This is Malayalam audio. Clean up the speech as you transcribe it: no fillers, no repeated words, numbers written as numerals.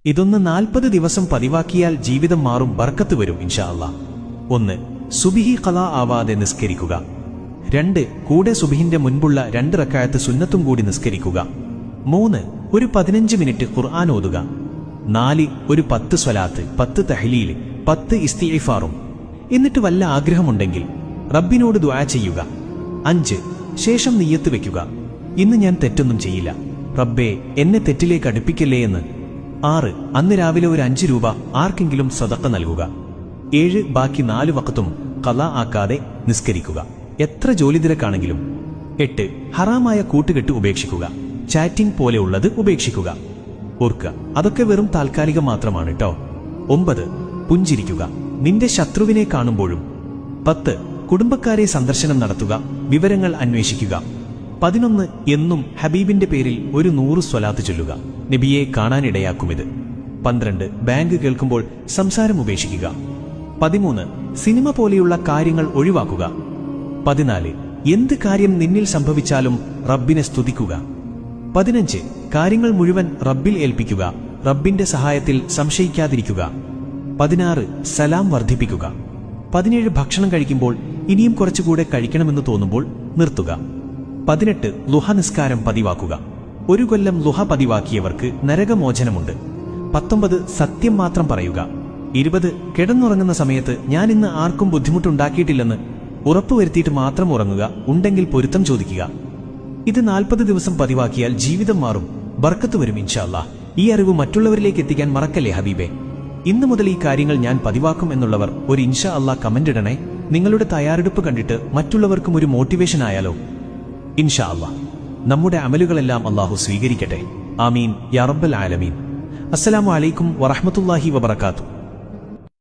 ഇതൊന്ന് 40 ദിവസം പതിവാക്കിയാൽ ജീവിതം മാറും, ബർക്കത്ത് വരും ഇൻഷാ അല്ലാ. 1. സുബിഹി ഖളാ ആവാതെ നിസ്കരിക്കുക. 2. കൂടെ സുബിഹിന്റെ മുൻപുള്ള 2 റക്അത്ത് സുന്നത്തും കൂടി നിസ്കരിക്കുക. 3. ഒരു 15 മിനിറ്റ് ഖുർആൻ ഓതുക. 4. ഒരു 10 സ്വലാത്ത്, 10 തഹ്ലീൽ, 10 ഇസ്തിഗ്ഫാറും. എന്നിട്ട് വല്ല ആഗ്രഹമുണ്ടെങ്കിൽ റബ്ബിനോട് ദുആ ചെയ്യുക. 5. ശേഷം നിയ്യത്ത് വെക്കുക, ഇന്ന് ഞാൻ തെറ്റൊന്നും ചെയ്യില്ല, റബ്ബേ എന്നെ തെറ്റിലേക്ക് അടുപ്പിക്കല്ലേ എന്ന്. 6. അന്ന് രാവിലെ ഒരു 5 രൂപ ആർക്കെങ്കിലും സദഖ നൽകുക. 7. ബാക്കി 4 വഖത്തും ഖളാ ആക്കാതെ നിസ്കരിക്കുക, എത്ര ജോലി തിരക്കാണെങ്കിലും. 8. ഹറാമായ കൂട്ടുകെട്ട് ഉപേക്ഷിക്കുക, ചാറ്റിംഗ് പോലെയുള്ളത് ഉപേക്ഷിക്കുക. ഓർക്കുക, അതൊക്കെ വെറും താൽക്കാലികം മാത്രമാണ് ട്ടോ. 9. പുഞ്ചിരിക്കുക, നിന്റെ ശത്രുവിനെ കാണുമ്പോഴും. 10. കുടുംബക്കാരെ സന്ദർശനം നടത്തുക, വിവരങ്ങൾ അന്വേഷിക്കുക. 11. എന്നും ഹബീബിന്റെ പേരിൽ ഒരു 100 സ്വലാത്ത് ചൊല്ലുക, നബിയെ കാണാനിടയാക്കുമിത്. 12. ബാങ്ക് കേൾക്കുമ്പോൾ സംസാരം ഉപേക്ഷിക്കുക. 13. സിനിമ പോലെയുള്ള കാര്യങ്ങൾ ഒഴിവാക്കുക. 14. എന്ത് കാര്യം നിന്നിൽ സംഭവിച്ചാലും റബ്ബിനെ സ്തുതിക്കുക. 15. കാര്യങ്ങൾ മുഴുവൻ റബ്ബിൽ ഏൽപ്പിക്കുക, റബ്ബിന്റെ സഹായത്തിൽ സംശയിക്കാതിരിക്കുക. 16. സലാം വർദ്ധിപ്പിക്കുക. 17. ഭക്ഷണം കഴിക്കുമ്പോൾ ഇനിയും കുറച്ചുകൂടെ കഴിക്കണമെന്ന് തോന്നുമ്പോൾ നിർത്തുക. 18. ളുഹ നിസ്കാരം പതിവാക്കുക, 1 കൊല്ലം ളുഹ പതിവാക്കിയവർക്ക് നരകമോചനമുണ്ട്. 19. സത്യം മാത്രം പറയുക. 20. കിടന്നുറങ്ങുന്ന സമയത്ത് ഞാൻ ഇന്ന് ആർക്കും ബുദ്ധിമുട്ടുണ്ടാക്കിയിട്ടില്ലെന്ന് ഉറപ്പുവരുത്തിയിട്ട് മാത്രം ഉറങ്ങുക, ഉണ്ടെങ്കിൽ പൊരുത്തം ചോദിക്കുക. ഇത് 40 ദിവസം പതിവാക്കിയാൽ ജീവിതം മാറും, ബർക്കത്ത് വരും ഇൻഷാ അല്ലാ. ഈ അറിവ് മറ്റുള്ളവരിലേക്ക് എത്തിക്കാൻ മറക്കല്ലേ ഹബീബേ. ഇന്നു മുതൽ ഈ കാര്യങ്ങൾ ഞാൻ പതിവാക്കും എന്നുള്ളവർ ഒരു ഇൻഷാ അല്ലാ കമന്റ് ഇടണേ. നിങ്ങളുടെ തയ്യാറെടുപ്പ് കണ്ടിട്ട് മറ്റുള്ളവർക്കും ഒരു മോട്ടിവേഷൻ ആയാലോ. ഇൻഷാ അല്ലാ നമ്മുടെ അമലുകളെല്ലാം അല്ലാഹു സ്വീകരിക്കട്ടെ. ആമീൻ യാ റബ്ബൽ ആലമീൻ. അസ്സലാമു അലൈക്കും വറഹ്മത്തുള്ളാഹി വബറകാതുഹു.